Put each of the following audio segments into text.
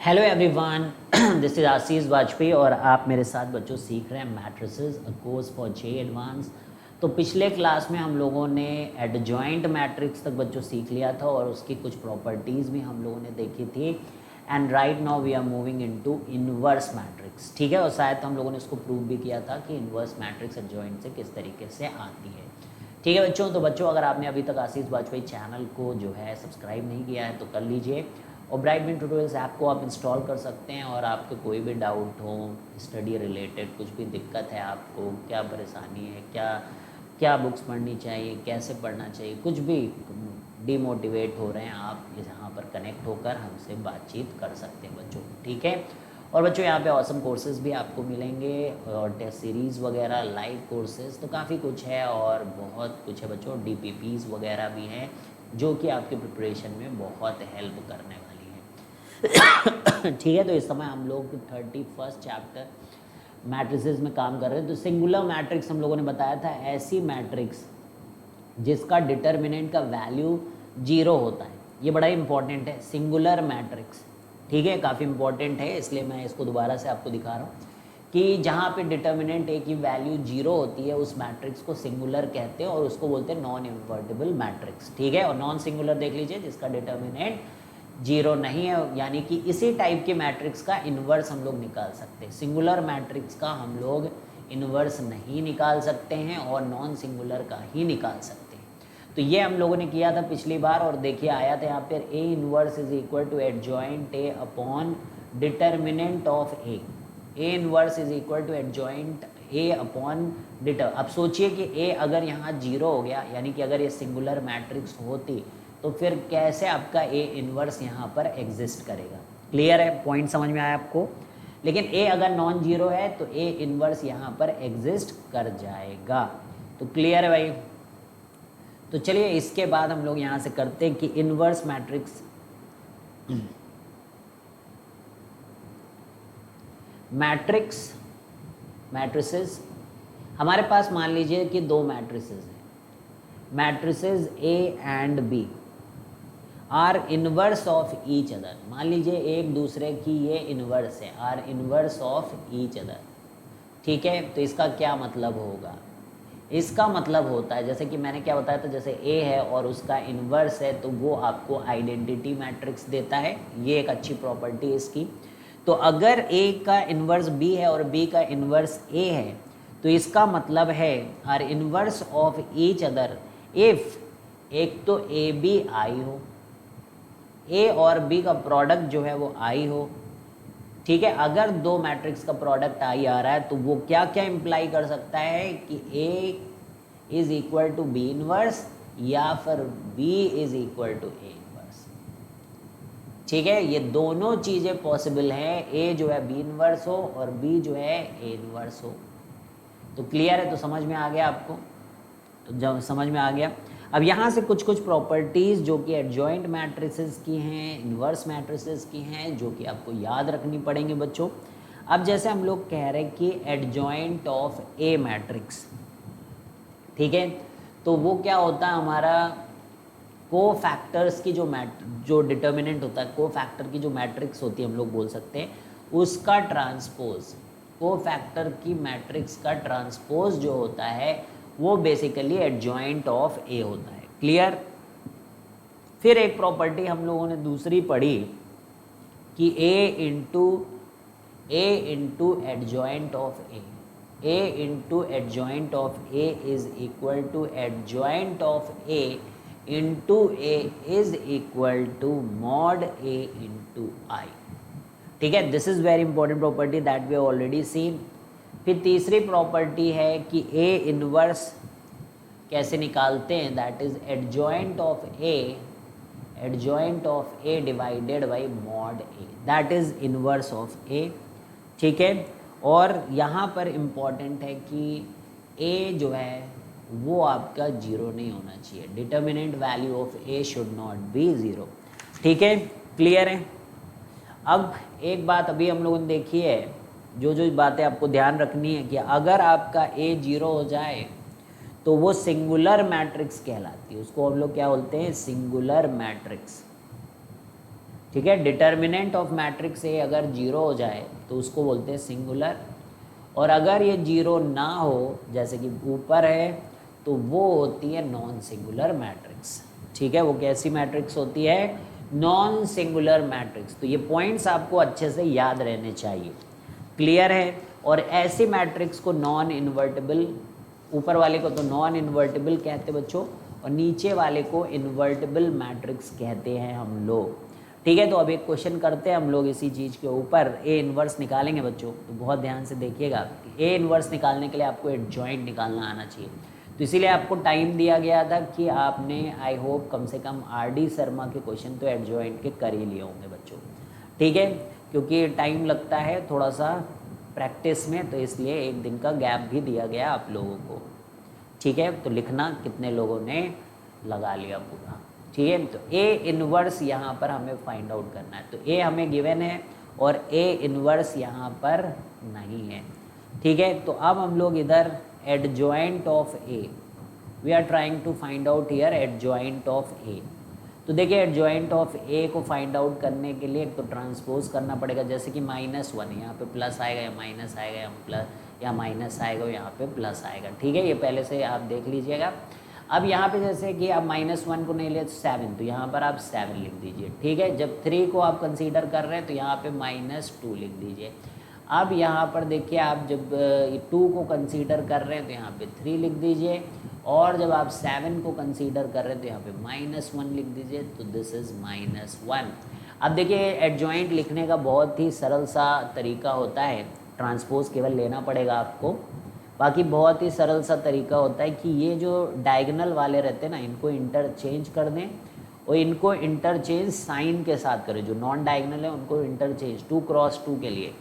Hello everyone, this is आशीष वाजपेयी और आप मेरे साथ बच्चों सीख रहे हैं matrices a course for J advance. तो पिछले क्लास में हम लोगों ने एडजॉइंट मैट्रिक्स तक बच्चों सीख लिया था और उसकी कुछ प्रॉपर्टीज़ भी हम लोगों ने देखी थी। And right now we are moving into inverse matrix. ठीक है, और शायद हम लोगों ने इसको प्रूव भी किया था कि इनवर्स मैट्रिक्स एडजॉइंट से किस तरीके से आती है। ठीक है बच्चों, तो बच्चं अगर आपने अभी तक आशीष वाजपेयी चैनल को जो है सब्सक्राइब नहीं किया है तो कर लीजिए और ब्राइटबीन ट्यूटोरियल्स ऐप को आप इंस्टॉल कर सकते हैं। और आपके कोई भी डाउट हो, स्टडी रिलेटेड कुछ भी दिक्कत है, आपको क्या परेशानी है, क्या क्या बुक्स पढ़नी चाहिए, कैसे पढ़ना चाहिए, कुछ भी डिमोटिवेट हो रहे हैं, आप यहाँ पर कनेक्ट होकर हमसे बातचीत कर सकते हैं बच्चों। ठीक है, और बच्चों यहाँ पे ऑसम कोर्सेज भी आपको मिलेंगे और टेस्ट सीरीज़ वगैरह, लाइव कोर्सेज, तो काफ़ी कुछ है और बहुत कुछ है बच्चों। DPPs वगैरह भी हैं जो कि आपके प्रिपरेशन में बहुत हेल्प करने वाली है। ठीक है, तो इस समय हम लोग 31st चैप्टर मैट्रिसेस में काम कर रहे हैं। तो सिंगुलर मैट्रिक्स हम लोगों ने बताया था ऐसी मैट्रिक्स जिसका डिटर्मिनेंट का वैल्यू 0 होता है। ये बड़ा ही इंपॉर्टेंट है, सिंगुलर मैट्रिक्स। ठीक है, काफ़ी इंपॉर्टेंट है, इसलिए मैं इसको दोबारा से आपको दिखा रहा हूँ कि जहाँ पे डिटर्मिनेंट ए की वैल्यू 0 होती है उस मैट्रिक्स को सिंगुलर कहते हैं और उसको बोलते हैं नॉन इन्वर्टिबल मैट्रिक्स। ठीक है, और नॉन सिंगुलर देख लीजिए जिसका डिटर्मिनेंट 0 नहीं है, यानी कि इसी टाइप के मैट्रिक्स का इन्वर्स हम लोग निकाल सकते हैं। सिंगुलर मैट्रिक्स का हम लोग इन्वर्स नहीं निकाल सकते हैं और नॉन सिंगुलर का ही निकाल सकते हैं। तो ये हम लोगों ने किया था पिछली बार और देखिए आया था यहाँ पर A inverse is equal to adjoint A upon determinant of A. A inverse is equal to adjoint A upon deter. अब सोचिए कि ए अगर यहाँ 0 हो गया, यानी कि अगर ये सिंगुलर मैट्रिक्स होती तो फिर कैसे आपका ए इन्वर्स यहाँ पर एग्जिस्ट करेगा। क्लियर है, पॉइंट समझ में आया आपको। लेकिन ए अगर नॉन जीरो है तो ए इन्वर्स यहाँ पर एग्जिस्ट कर जाएगा। तो क्लियर है भाई। तो चलिए इसके बाद हम लोग यहाँ से करते हैं कि इन्वर्स मैट्रिक्स मैट्रिसेस हमारे पास मान लीजिए कि दो मैट्रिसेस हैं, matrices A and B are inverse of each other. मान लीजिए एक दूसरे की ये इनवर्स है, are inverse of each other. ठीक है, तो इसका क्या मतलब होगा? इसका मतलब होता है, जैसे कि मैंने क्या बताया था, जैसे ए है और उसका इनवर्स है तो वो आपको आइडेंटिटी मैट्रिक्स देता है। ये एक अच्छी प्रॉपर्टी है इसकी। तो अगर ए का इन्वर्स बी है और बी का इन्वर्स ए है तो इसका मतलब है are inverse of each other if एक तो ए बी आई हो, ए और बी का प्रोडक्ट जो है वो आई हो। ठीक है, अगर दो मैट्रिक्स का प्रोडक्ट आई आ रहा है तो वो क्या क्या इंप्लाई कर सकता है कि A is equal to B inverse या फिर B is equal to A inverse. ठीक है, ये दोनों चीज़ें पॉसिबल हैं, ए जो है बी इनवर्स हो और बी जो है ए इनवर्स हो। तो क्लियर है, तो समझ में आ गया आपको? तो जब समझ में आ गया, अब यहाँ से कुछ कुछ प्रॉपर्टीज़ जो कि एडजॉइंट मैट्रिसेस की हैं, इन्वर्स मैट्रिसेस की हैं, जो कि आपको याद रखनी पड़ेंगे बच्चों। अब जैसे हम लोग कह रहे हैं कि एडजॉइंट ऑफ ए मैट्रिक्स, ठीक है, तो वो क्या होता है हमारा को फैक्टर्स की जो डिटर्मिनेंट होता है, को फैक्टर की जो मैट्रिक्स होती है हम लोग बोल सकते हैं उसका ट्रांसपोज, को फैक्टर की मैट्रिक्स का ट्रांसपोज जो होता है वो बेसिकली एडजॉइंट ऑफ ए होता है। क्लियर? फिर एक प्रॉपर्टी हम लोगों ने दूसरी पढ़ी कि A into adjoint of A into adjoint of A is equal to adjoint of A into A is equal to mod A into I. ठीक है, this is very important property that we already seen. फिर तीसरी property है कि A inverse कैसे निकालते हैं, that is adjoint of A divided by mod A, that is inverse of A. ठीक है, और यहाँ पर इम्पॉर्टेंट है कि ए जो है वो आपका 0 नहीं होना चाहिए, determinant value of A should not be 0। ठीक है, क्लियर है? अब एक बात अभी हम लोगों ने देखी है, जो जो बातें आपको ध्यान रखनी है कि अगर आपका ए 0 हो जाए तो वो सिंगुलर मैट्रिक्स कहलाती है। उसको हम लोग क्या बोलते हैं? Singular matrix. ठीक है। डिटर्मिनेंट ऑफ मैट्रिक्स ए अगर जीरो हो जाए तो उसको बोलते हैं सिंगुलर, और अगर ये जीरो ना हो जैसे कि ऊपर है तो वो होती है नॉन सिंगुलर मैट्रिक्स। ठीक है, वो कैसी मैट्रिक्स होती है? Non singular matrix. तो ये पॉइंट्स आपको अच्छे से याद रहने चाहिए। क्लियर है? और ऐसी मैट्रिक्स को नॉन इन्वर्टिबल, ऊपर वाले को तो नॉन इन्वर्टिबल कहते हैं बच्चों, और नीचे वाले को इन्वर्टिबल मैट्रिक्स कहते हैं हम लोग। ठीक है, तो अब एक क्वेश्चन करते हैं हम लोग इसी चीज़ के ऊपर। ए इन्वर्स निकालेंगे बच्चों, तो बहुत ध्यान से देखिएगा। ए इन्वर्स निकालने के लिए आपको एडजॉइंट निकालना आना चाहिए। तो इसीलिए आपको टाइम दिया गया था कि आपने आई होप कम से कम आरडी शर्मा के क्वेश्चन तो एडजॉइंट के कर ही लिए होंगे बच्चों। ठीक है, क्योंकि टाइम लगता है थोड़ा सा प्रैक्टिस में, तो इसलिए एक दिन का गैप भी दिया गया आप लोगों को। ठीक है, तो लिखना कितने लोगों ने लगा लिया पूरा। ठीक है, तो ए इन्वर्स यहाँ पर हमें फाइंड आउट करना है। तो ए हमें गिवन है और ए इन्वर्स यहाँ पर नहीं है। ठीक है, तो अब हम लोग इधर adjoint of A, we are trying to find out here adjoint of A. तो देखिए एडजॉइंट ऑफ ए को फाइंड आउट करने के लिए एक तो ट्रांसपोज करना पड़ेगा, जैसे कि -1 यहाँ पे प्लस आएगा या माइनस आएगा या प्लस या माइनस आएगा, यहाँ पे प्लस आएगा। ठीक है, ये पहले से आप देख लीजिएगा। अब यहाँ पे जैसे कि आप -1 को नहीं ले 7, तो यहाँ पर आप 7 लिख दीजिए। ठीक है, जब 3 को आप कंसीडर कर रहे हैं तो यहाँ पे -2 लिख दीजिए। अब यहाँ पर देखिए आप जब 2 को कंसीडर कर रहे हैं तो यहाँ पे 3 लिख दीजिए, और जब आप 7 को कंसीडर कर रहे हैं तो यहाँ पे -1 लिख दीजिए। तो दिस इज़ -1। अब देखिए एडजॉइंट लिखने का बहुत ही सरल सा तरीका होता है, ट्रांसपोज केवल लेना पड़ेगा आपको, बाकी बहुत ही सरल सा तरीका होता है कि ये जो डायगोनल वाले रहते हैं ना, इनको इंटरचेंज कर दें और इनको इंटरचेंज साइन के साथ करें। जो नॉन डायगोनल है उनको इंटरचेंज 2 क्रॉस 2 के लिए।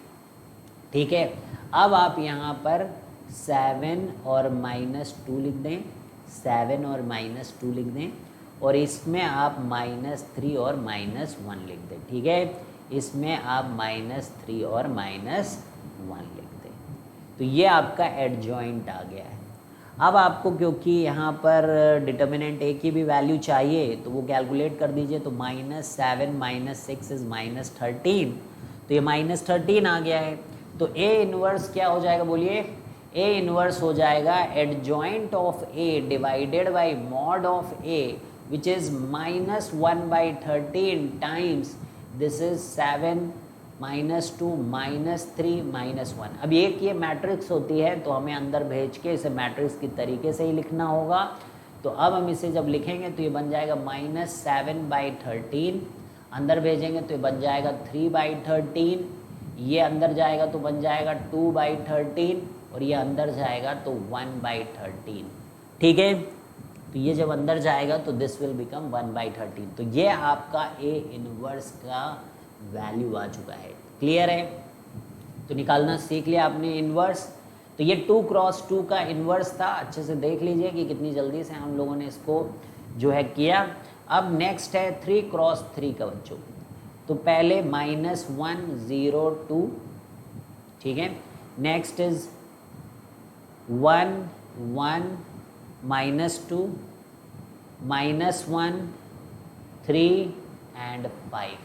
ठीक है, अब आप यहाँ पर 7 और -2 लिख दें, 7 और -2 लिख दें, और इसमें आप -3 और -1 लिख दें। ठीक है, इसमें आप -3 और -1 लिख दें। तो ये आपका एडजॉइंट आ गया है। अब आपको क्योंकि यहाँ पर डिटर्मिनेंट ए की भी वैल्यू चाहिए तो वो कैलकुलेट कर दीजिए। तो -7 - 6 इज़ -13, तो ये -13 आ गया है। तो ए इन्वर्स क्या हो जाएगा बोलिए? ए इन्वर्स हो जाएगा adjoint of A divided by mod of A, which is -1/13 times this is 7 -2 -3 -1। अब एक ये मैट्रिक्स होती है तो हमें अंदर भेज के इसे मैट्रिक्स की तरीके से ही लिखना होगा। तो अब हम इसे जब लिखेंगे तो ये बन जाएगा -7/13, अंदर भेजेंगे तो ये बन जाएगा 3/13, ये अंदर जाएगा तो बन जाएगा 2/13, और ये अंदर जाएगा तो 1/13। ठीक है, तो ये जब अंदर जाएगा तो दिस विल बिकम 1/13। तो ये आपका ए इनवर्स का वैल्यू आ चुका है। क्लियर है? तो निकालना सीख लिया आपने इनवर्स। तो ये 2 क्रॉस 2 का इनवर्स था। अच्छे से देख लीजिए कि कितनी जल्दी से हम लोगों ने इसको जो है किया। अब नेक्स्ट है 3 क्रॉस 3 का बच्चों। तो पहले -1 0 2, ठीक है। Next is 1 1 -2 -1 3 and 5।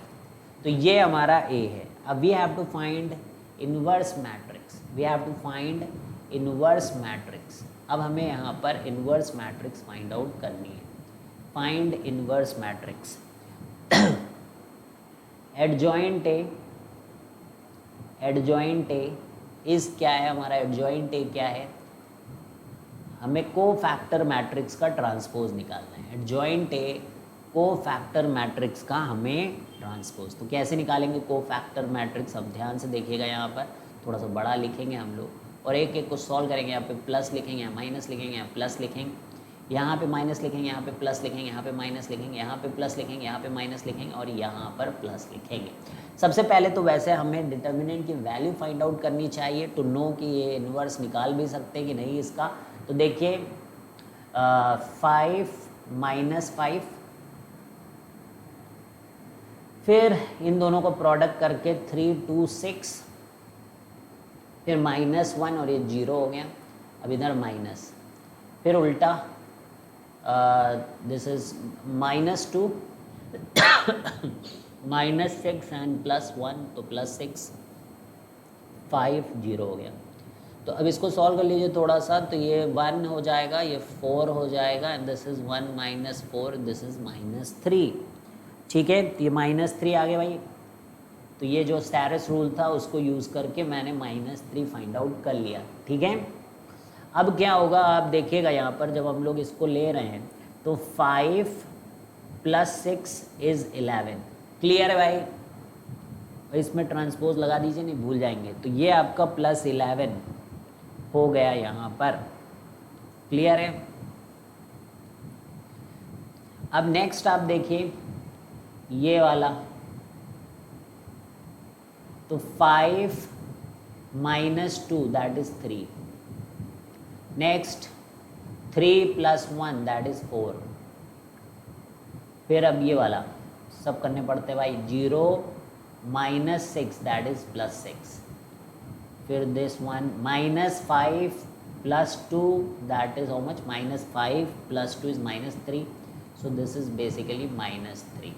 तो ये हमारा ए है। अब we have to find inverse matrix, we have to find inverse matrix. अब हमें यहाँ पर इनवर्स मैट्रिक्स फाइंड आउट करनी है। Find inverse matrix. Adjoint A, adjoint A is क्या है हमारा? एडजॉइंट ए क्या है? हमें को फैक्टर मैट्रिक्स का ट्रांसपोज निकालना है। एडजॉइंट ए को फैक्टर मैट्रिक्स का हमें ट्रांसपोज। तो कैसे निकालेंगे को फैक्टर मैट्रिक्स? अब ध्यान से देखिएगा, यहाँ पर थोड़ा सा बड़ा लिखेंगे हम लोग और एक एक को सॉल्व करेंगे। यहाँ पे प्लस लिखेंगे, यहाँ माइनस लिखेंगे, यहाँ प्लस लिखेंगे, यहाँ पे माइनस लिखेंगे, यहाँ पे प्लस लिखेंगे, यहाँ पे माइनस लिखेंगे, यहाँ पे प्लस लिखेंगे, यहाँ पे माइनस लिखेंगे और यहाँ पर प्लस लिखेंगे। सबसे पहले तो वैसे हमें डिटर्मिनेंट की वैल्यू फाइंड आउट करनी चाहिए टू नो कि ये इन्वर्स निकाल भी सकते हैं कि नहीं इसका। तो देखिए 5 -5, फिर इन दोनों को प्रोडक्ट करके 3 2 6, फिर -1 और ये 0 हो गया। अब इधर माइनस, फिर उल्टा दिस इज -2 -6 एंड +1 तो +6, 5 0 हो गया। तो अब इसको सॉल्व कर लीजिए थोड़ा सा, तो ये 1 हो जाएगा, ये 4 हो जाएगा, and this is 1 - 4, this is -3। ठीक है, तो ये -3 आ गया भाई। तो ये जो स्टैरस रूल था उसको यूज़ करके मैंने -3 फाइंड आउट कर लिया। ठीक है, अब क्या होगा आप देखिएगा यहाँ पर, जब हम लोग इसको ले रहे हैं तो 5 + 6 इज़ 11। क्लियर है भाई? इसमें ट्रांसपोज लगा दीजिए, नहीं भूल जाएंगे। तो ये आपका +11 हो गया यहाँ पर। क्लियर है? अब नेक्स्ट आप देखिए ये वाला, तो 5 - 2 that is 3। Next 3 + 1 that is 4। फिर अब ये वाला सब करने पड़ते हैं भाई, 0 - 6 दैट इज +6। फिर this one -5 + 2 that is how much, -5 + 2 is -3, so this is basically -3।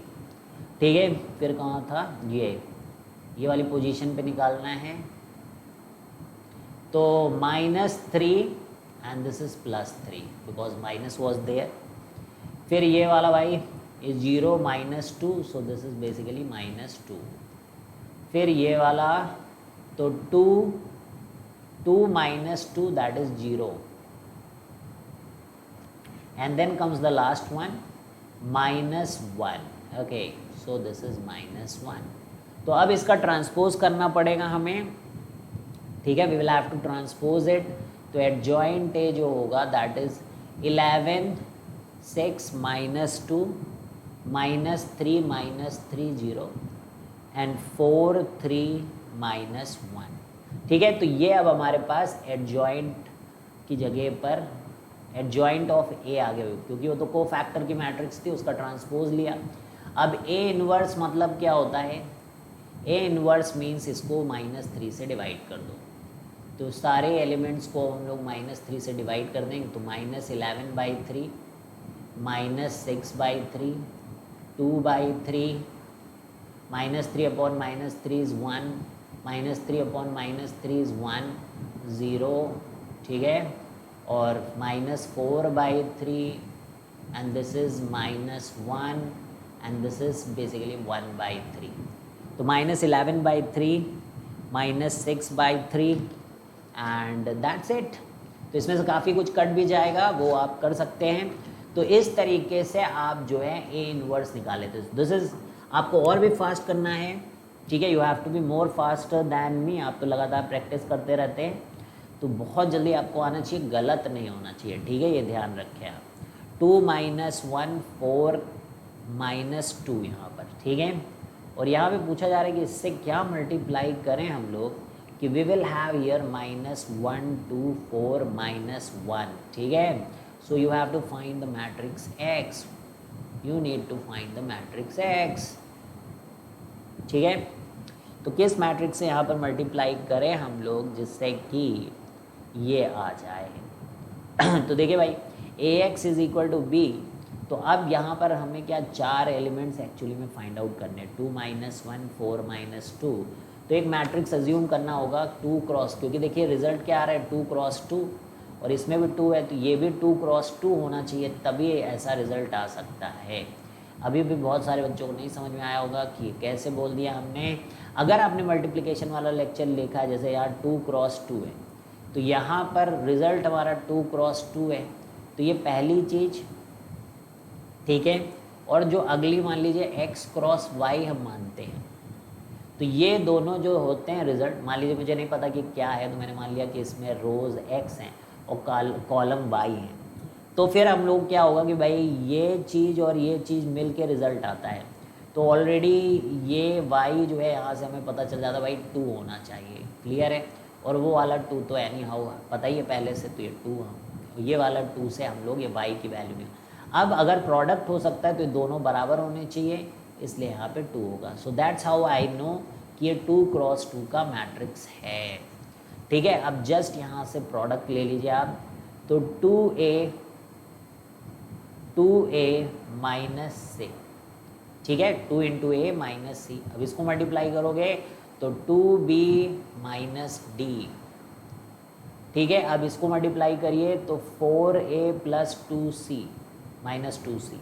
ठीक है, फिर कहाँ था ये वाली पोजीशन पे निकालना है, तो -3 and this is +3 because minus was there. फिर ये वाला भाई is 0 - 2, so this is basically -2। फिर ये वाला तो 2 - 2 that is 0, and then comes the last one -1। Okay, so this is -1। तो अब इसका ट्रांसपोज करना पड़ेगा हमें। ठीक है, we will have to transpose it. तो एडजॉइंट ए जो होगा दैट इज 11 6 - 2 -3 -3 0 एंड 4 3 -1। ठीक है, तो ये अब हमारे पास एडजॉइंट की जगह पर एडजॉइंट ऑफ ए आ गए, क्योंकि वो तो को फैक्टर की मैट्रिक्स थी, उसका ट्रांसपोज लिया। अब ए इनवर्स मतलब क्या होता है? ए इनवर्स मीन्स इसको -3 से डिवाइड कर दो। तो सारे एलिमेंट्स को हम लोग -3 से डिवाइड कर देंगे, तो -11/3 -6/3 2/3 -3/3 इज़ 1 -3/3 इज़ 1 0। ठीक है, और -4/3 and this is -1 and this is basically 1/3। तो -11/3 -6/3 एंड दैट्स इट। तो इसमें से काफ़ी कुछ कट भी जाएगा, वो आप कर सकते हैं। तो इस तरीके से आप जो है ए इनवर्स निकाले। तो दिस इज़ आपको और भी फास्ट करना है। ठीक है, you have to be more faster than me. आप तो लगातार प्रैक्टिस करते रहते हैं, तो बहुत जल्दी आपको आना चाहिए, गलत नहीं होना चाहिए। ठीक है, ये ध्यान रखें आप। 2 - 1 4 -2 यहाँ पर। ठीक है, और यहाँ पे पूछा जा रहा है कि इससे क्या मल्टीप्लाई करें हम लोग, कि वी विल हैव हियर -1 2 4 -1। ठीक है, so you have to find the matrix X। You need to find the matrix X। ठीक है, तो किस मैट्रिक्स से यहाँ पर मल्टीप्लाई करें हम लोग जिससे कि ये आ जाए। तो देखिए भाई, AX = B। तो अब यहाँ पर हमें क्या 4 एलिमेंट्स एक्चुअली में फाइंड आउट करने, 2 - 1 4 -2। तो एक मैट्रिक्स अज्यूम करना होगा 2 क्रॉस, क्योंकि देखिए रिजल्ट क्या आ रहा है 2 × 2, और इसमें भी 2 है, तो ये भी 2 × 2 होना चाहिए, तभी ऐसा रिजल्ट आ सकता है। अभी भी बहुत सारे बच्चों को नहीं समझ में आया होगा कि कैसे बोल दिया हमने। अगर आपने मल्टीप्लिकेशन वाला लेक्चर लिखा है, जैसे यार 2 × 2 है, तो यहाँ पर रिज़ल्ट हमारा 2 × 2 है, तो ये पहली चीज़। ठीक है, और जो अगली मान लीजिए x × y हम मानते हैं, तो ये दोनों जो होते हैं रिज़ल्ट, मान लीजिए मुझे नहीं पता कि क्या है, तो मैंने मान लिया कि इसमें रोज़ x हैं और कॉलम y हैं। तो फिर हम लोग क्या होगा कि भाई ये चीज़ और ये चीज़ मिल के रिज़ल्ट आता है, तो ऑलरेडी ये y जो है यहाँ से हमें पता चल जाता है भाई 2 होना चाहिए। क्लियर है, और वो वाला 2 तो एनी हाउ पता ही है पहले से, तो ये 2 ये वाला 2 से हम लोग ये y की वैल्यू में। अब अगर प्रोडक्ट हो सकता है तो ये दोनों बराबर होने चाहिए, इसलिए यहाँ पे 2 होगा। So that's how I know कि ये 2 × 2 का मैट्रिक्स है। ठीक है, अब जस्ट यहाँ से प्रोडक्ट ले लीजिए आप, तो 2a - 6 ठीक है, 2 इंटू ए माइनस सी। अब इसको मल्टीप्लाई करोगे तो 2b माइनस डी। ठीक है, अब इसको मल्टीप्लाई करिए तो 4a plus 2c minus 2c,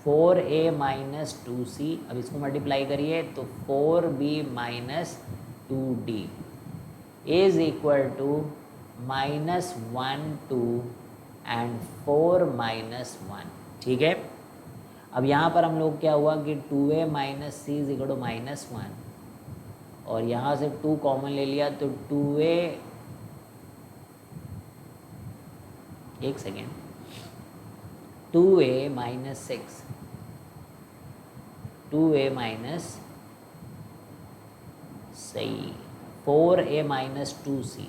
4a minus 2c। अब इसको मल्टीप्लाई करिए तो 4b minus 2d is equal to minus 1 2 and 4 minus 1। ठीक है, अब यहाँ पर हम लोग क्या हुआ कि 2a minus C is equal to minus 1, और यहाँ से 2 कॉमन ले लिया तो 2a, एक second, 2a minus 6, 2a minus, सही, 4a minus 2c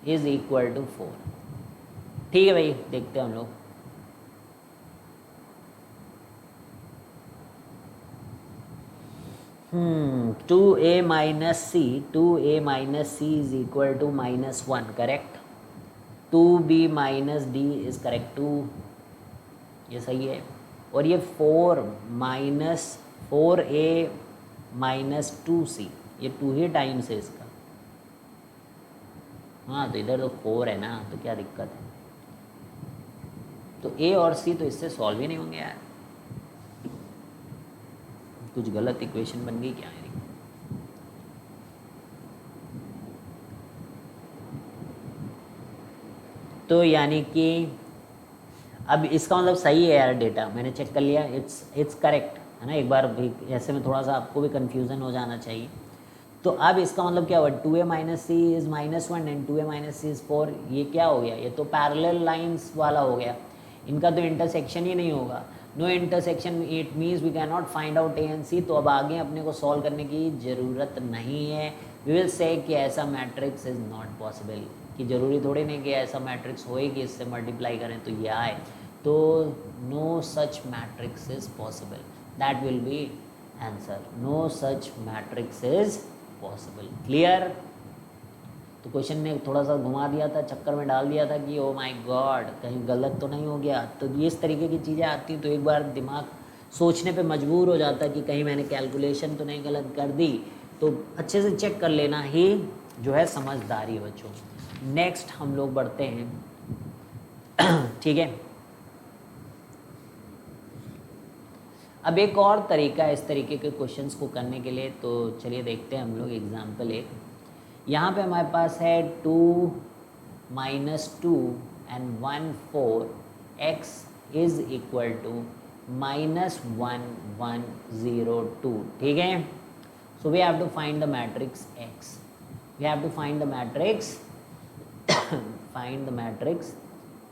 is equal to 4। ठीक है भाई, देखते हैं हम लोग। Two A minus C, 2a minus C is equal to minus 1, correct. 2b minus D is correct 2, ये सही है। और ये 4 माइनस 4a माइनस 2c, ये 2 ही टाइम्स है इसका। हाँ, तो इधर तो 4 है ना, तो क्या दिक्कत है। तो a और c तो इससे सॉल्व ही नहीं होंगे यार, कुछ गलत इक्वेशन बन गई क्या है। तो यानी कि अब इसका मतलब सही है यार, डेटा मैंने चेक कर लिया, इट्स करेक्ट है ना। एक बार भी ऐसे में थोड़ा सा आपको भी कन्फ्यूज़न हो जाना चाहिए। तो अब इसका मतलब क्या हुआ, 2a minus C is minus 1 and 2a minus C is 4। ये क्या हो गया, ये तो पैरेलल लाइंस वाला हो गया, इनका तो इंटरसेक्शन ही नहीं होगा। No intersection it means we can not find out A and C. तो अब आगे अपने को सॉल्व करने की ज़रूरत नहीं है। वी विल से कि ऐसा मैट्रिक्स इज़ नॉट पॉसिबल, कि ज़रूरी थोड़ी नहीं कि ऐसा मैट्रिक्स होए कि इससे मल्टीप्लाई करें तो ये आए। तो no such matrix is possible, that will be answer. No such matrix is possible. Clear. तो क्वेश्चन ने थोड़ा सा घुमा दिया था, चक्कर में डाल दिया था कि ओ माय गॉड कहीं गलत तो नहीं हो गया। तो ये इस तरीके की चीज़ें आती तो एक बार दिमाग सोचने पे मजबूर हो जाता कि कहीं मैंने कैलकुलेशन तो नहीं गलत कर दी। तो अच्छे से चेक कर लेना ही जो है समझदारी बच्चों। नेक्स्ट हम लोग बढ़ते हैं। ठीक है, अब एक और तरीका है इस तरीके के क्वेश्चंस को करने के लिए। तो चलिए देखते हैं हम लोग एग्जाम्पल एक। यहाँ पे हमारे पास है 2 minus 2 and 1 4 x is equal to minus 1 1 0 2। ठीक है, so we have to find the matrix x, we have to find the matrix find the matrix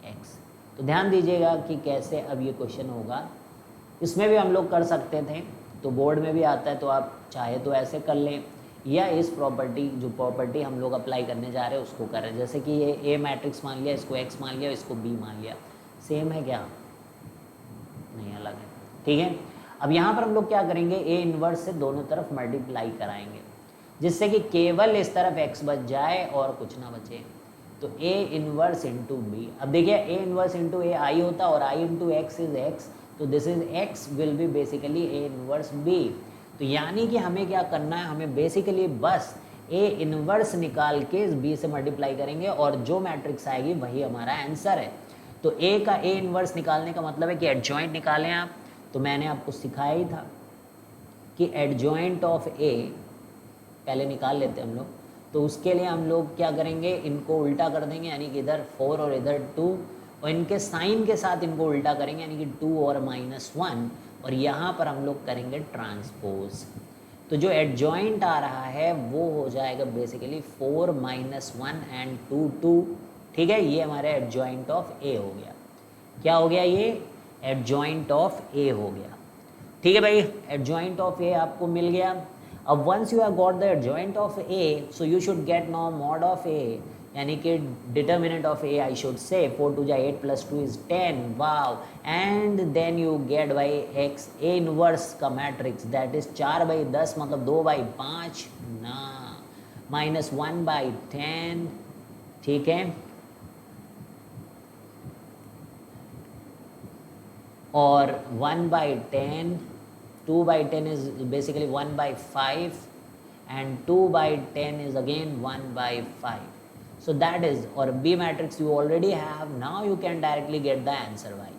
x। तो ध्यान दीजिएगा कि कैसे अब ये क्वेश्चन होगा। इसमें भी हम लोग कर सकते थे, तो बोर्ड में भी आता है, तो आप चाहे तो ऐसे कर लें, या इस प्रॉपर्टी जो प्रॉपर्टी हम लोग अप्लाई करने जा रहे हैं उसको करें। जैसे कि ये ए मैट्रिक्स मान लिया, इसको एक्स मान लिया, इसको बी मान लिया। सेम है क्या, नहीं अलग है। ठीक है, अब यहाँ पर हम लोग क्या करेंगे, ए इनवर्स से दोनों तरफ मल्टीप्लाई कराएंगे, जिससे कि केवल इस तरफ एक्स बच जाए और कुछ ना बचे। तो ए इनवर्स इंटू बी। अब देखिए A inverse into A I होता और I into X is X, तो this is X will be basically A inverse B. तो यानी कि हमें क्या करना है, हमें बेसिकली बस ए इनवर्स निकाल के इस बी से मल्टीप्लाई करेंगे और जो मैट्रिक्स आएगी वही हमारा आंसर है। तो ए का ए इनवर्स निकालने का मतलब है कि एडजॉइंट निकालें आप। तो मैंने आपको सिखाया ही था कि एडजॉइंट ऑफ ए पहले निकाल लेते हैं हम लोग। तो उसके लिए हम लोग क्या करेंगे, इनको उल्टा कर देंगे, यानी कि इधर 4 और इधर 2, और इनके साइन के साथ इनको उल्टा करेंगे, यानी कि 2 और -1, और यहाँ पर हम लोग करेंगे ट्रांसपोज। तो जो एडजॉइंट आ रहा है वो हो जाएगा बेसिकली 4 -1 एंड 2 2। ठीक है, ये हमारे एडजॉइंट ऑफ ए हो गया। क्या हो गया, ये एडजॉइंट ऑफ ए हो गया। ठीक है भाई, एडजॉइंट ऑफ ए आपको मिल गया। अब once you have got the adjoint of A, so you should get now mod of A, यानी कि determinant of A I should say 4 2 8 + 2 is 10। Wow, and then you get by x A inverse का matrix, that is 4/10 मतलब 2/5 ना, -1/10। ठीक है, और 1/10, 2/10 is basically 1/5 and 2/10 is again 1/5. So that is, or B matrix you already have, now you can directly get the answer y.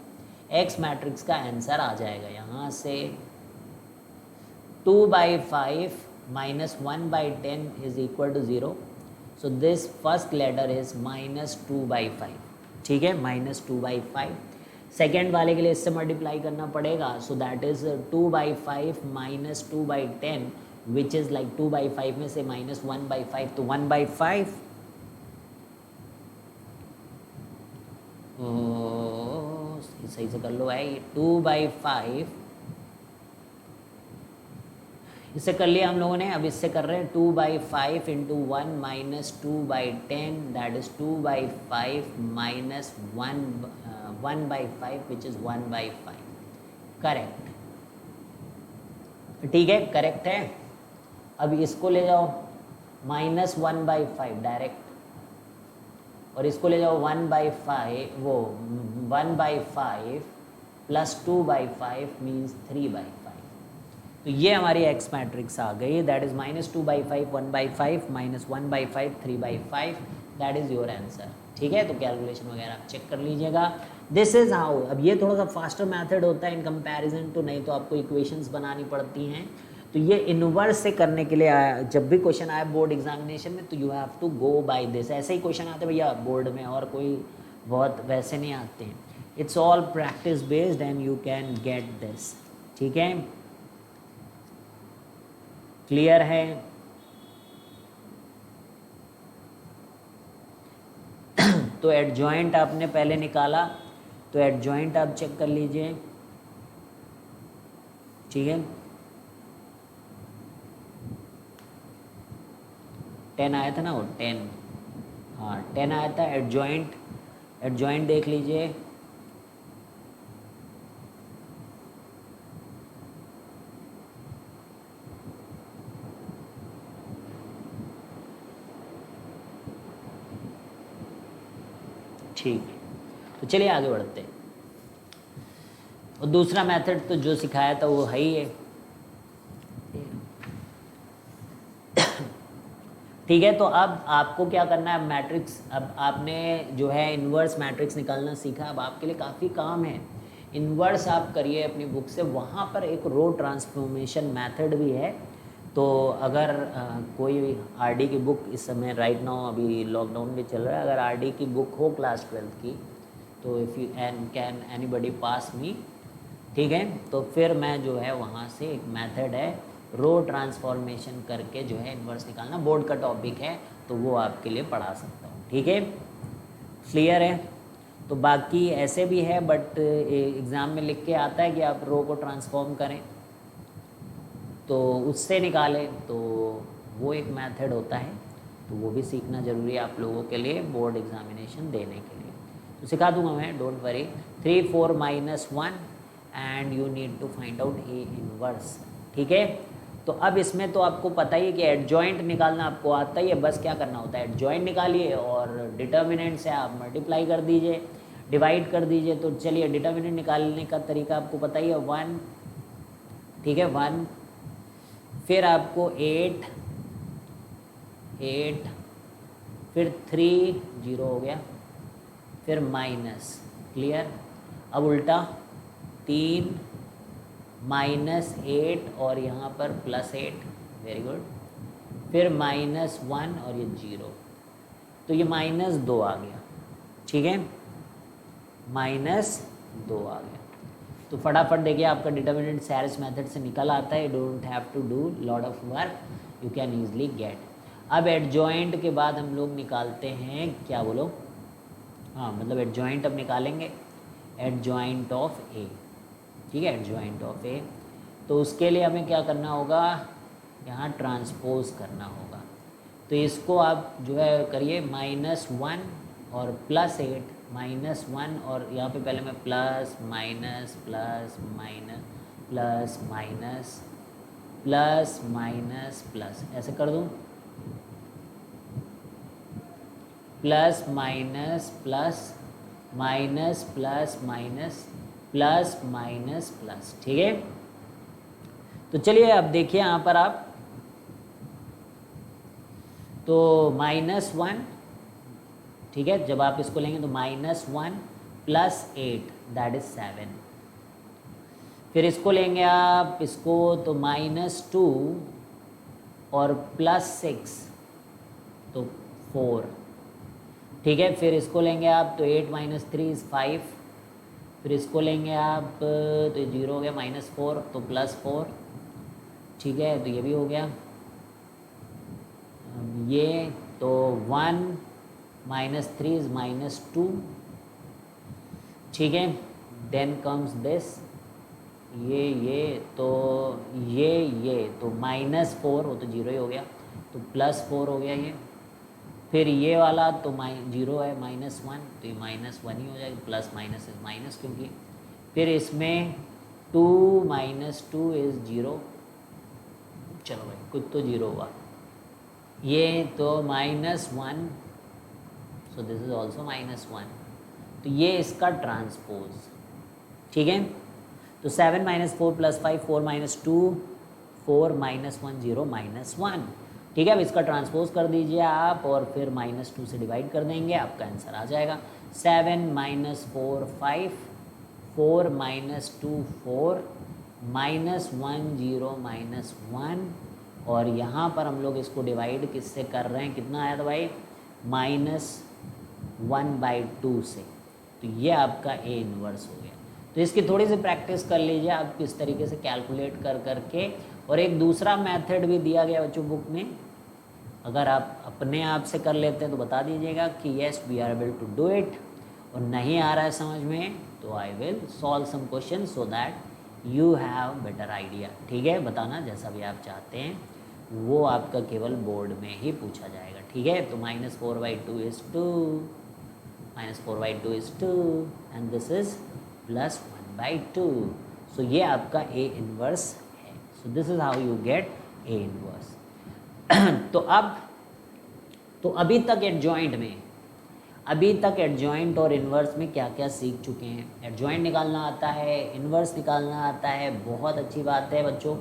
X matrix का answer आ जाएगा यहाँ से 2/5 minus 1/10 is equal to 0. So this first letter is -2/5. ठीक है, -2/5. Second वाले के लिए इससे मल्टीप्लाई करना पड़ेगा. So that is 2/5 minus 2/10 which is like 2/5 में से -1/5 तो 1/5. सही से कर लो भाई. 2/5 इससे कर लिया हम लोगों ने. अब इससे कर रहे हैं 2/5 into 1 minus 2/10 that is 2/5 minus 1/5 which is 1/5. Correct. ठीक है, करेक्ट है. अब इसको ले जाओ -1/5 डायरेक्ट, और इसको ले जाओ 1/5, वो 1/5 प्लस 2/5 मीन्स 3/5. तो ये हमारी एक्स मैट्रिक्स आ गई. That is -2/5 1/5 minus 1/5 3/5. That is your answer. ठीक है, तो कैलकुलेशन वगैरह आप चेक कर लीजिएगा. This is how. अब ये थोड़ा सा फास्टर मेथड होता है इन कंपैरिजन टू, नहीं तो आपको इक्वेशंस बनानी पड़ती हैं. तो ये इनवर्स से करने के लिए आया, जब भी क्वेश्चन आया बोर्ड एग्जामिनेशन में तो you have to go by this. ऐसे ही क्वेश्चन आते भैया बोर्ड में, और कोई बहुत वैसे नहीं आते हैं. It's all practice based and you can get this. ठीक है, क्लियर है. तो एडजॉइंट आपने पहले निकाला, तो एडजॉइंट आप चेक कर लीजिए. ठीक है, 10 आया था ना वो 10. हाँ 10 आया था. एडजॉइंट, एडजॉइंट देख लीजिए. ठीक है, तो चलिए आगे बढ़ते हैं. और दूसरा मेथड तो जो सिखाया था वो है ही है. ठीक है, तो अब आपको क्या करना है, मैट्रिक्स, अब आपने जो है इन्वर्स मैट्रिक्स निकालना सीखा. अब आपके लिए काफ़ी काम है. इन्वर्स आप करिए अपनी बुक से. वहाँ पर एक रो ट्रांसफॉर्मेशन मेथड भी है. तो अगर कोई आरडी की बुक इस समय राइट नाउ अभी लॉकडाउन भी चल रहा है, अगर आरडी की बुक हो क्लास 12th की, तो इफ़ यू कैन एनीबडी पास मी. ठीक है, तो फिर मैं जो है वहाँ से एक मेथड है रो ट्रांसफॉर्मेशन करके जो है इन्वर्स निकालना, बोर्ड का टॉपिक है, तो वो आपके लिए पढ़ा सकता हूँ. ठीक है, क्लियर है. तो बाकी ऐसे भी है, बट एग्ज़ाम में लिख के आता है कि आप रो को ट्रांसफॉर्म करें, तो उससे निकालें, तो वो एक मेथड होता है. तो वो भी सीखना ज़रूरी है आप लोगों के लिए बोर्ड एग्जामिनेशन देने के लिए. तो सिखा दूंगा मैं, don't worry. 3 4 -1 and you need to find out A inverse. ठीक है, तो अब इसमें तो आपको पता ही है कि एडजॉइंट निकालना आपको आता ही है. बस क्या करना होता है, एडजॉइंट निकालिए और डिटर्मिनेंट से आप मल्टीप्लाई कर दीजिए, डिवाइड कर दीजिए. तो चलिए डिटर्मिनेंट निकालने का तरीका आपको पता ही है. 1, ठीक है, 1, फिर आपको 8, फिर 3, 0 हो गया, फिर माइनस. क्लियर. अब उल्टा 3 -8 और यहाँ पर +8. Very good. फिर -1 और ये 0, तो ये -2 आ गया. ठीक है, -2 आ गया. तो फटाफट देखिए आपका डिटर्मिनेंट सैरिस मेथड से निकल आता है. You don't have to do lot of work, you can easily get. अब एडजॉइंट के बाद हम लोग निकालते हैं, क्या बोलो, हाँ मतलब एडजॉइंट अब निकालेंगे, एडजॉइंट ऑफ ए. ठीक है, एडजॉइंट ऑफ ए. तो उसके लिए हमें क्या करना होगा, यहाँ ट्रांसपोज करना होगा. तो इसको आप जो है करिए -1 और +8, -1 और यहाँ पे पहले मैं plus minus plus minus plus minus plus minus plus ऐसे कर दूँ, plus minus plus minus plus minus plus minus plus, ठीक है। तो चलिए अब देखिए यहाँ पर आप, तो -1, ठीक है, जब आप इसको लेंगे तो -1 + 8 दैट इज 7। फिर इसको लेंगे आप इसको तो -2 और +6 तो 4, ठीक है। फिर इसको लेंगे आप तो 8 - 3 = 5। फिर इसको लेंगे आप तो 0 हो गया, -4 तो +4, ठीक है। तो ये भी हो गया, ये तो 1 - 3 = -2, ठीक है। देन कम्स दिस, ये तो ये तो -4 हो तो 0 ही हो गया, तो +4 हो गया ये। फिर ये वाला तो 0 है, -1 तो ये -1 ही हो जाएगा, प्लस माइनस इज माइनस क्योंकि। फिर इसमें 2 - 2 इज़ 0, चलो भाई कुछ तो 0 हुआ। ये तो -1, सो दिस इज ऑल्सो -1, तो ये इसका ट्रांसपोज, ठीक है। तो 7 - 4 + 5 4 - 2 4 - 1 0 -1, ठीक है। अब इसका ट्रांसपोज कर दीजिए आप और फिर -2 से डिवाइड कर देंगे, आपका आंसर आ जाएगा। 7 - 4 5 4 - 2 4 -1 0 -1, और यहाँ पर हम लोग इसको डिवाइड किससे कर रहे हैं, कितना आया था भाई, -1/2 से। तो ये आपका ए इन्वर्स हो गया। तो इसकी थोड़ी सी प्रैक्टिस कर लीजिए आप किस तरीके से कैलकुलेट कर करके। और एक दूसरा मेथड भी दिया गया बच्चों बुक में, अगर आप अपने आप से कर लेते हैं तो बता दीजिएगा कि yes we are able to do it, और नहीं आ रहा है समझ में तो I will solve some question so that you have better idea, ठीक है। बताना जैसा भी आप चाहते हैं, वो आपका केवल बोर्ड में ही पूछा जाएगा, ठीक है। तो -4/2 is 2, -4/2 is 2 and this is +1/2, सो ये आपका ए इन्वर्स है। So this is how you get A inverse. तो अभी तक एडजॉइंट और इन्वर्स में क्या क्या सीख चुके हैं। एडजॉइंट निकालना आता है, इन्वर्स निकालना आता है, बहुत अच्छी बात है बच्चों।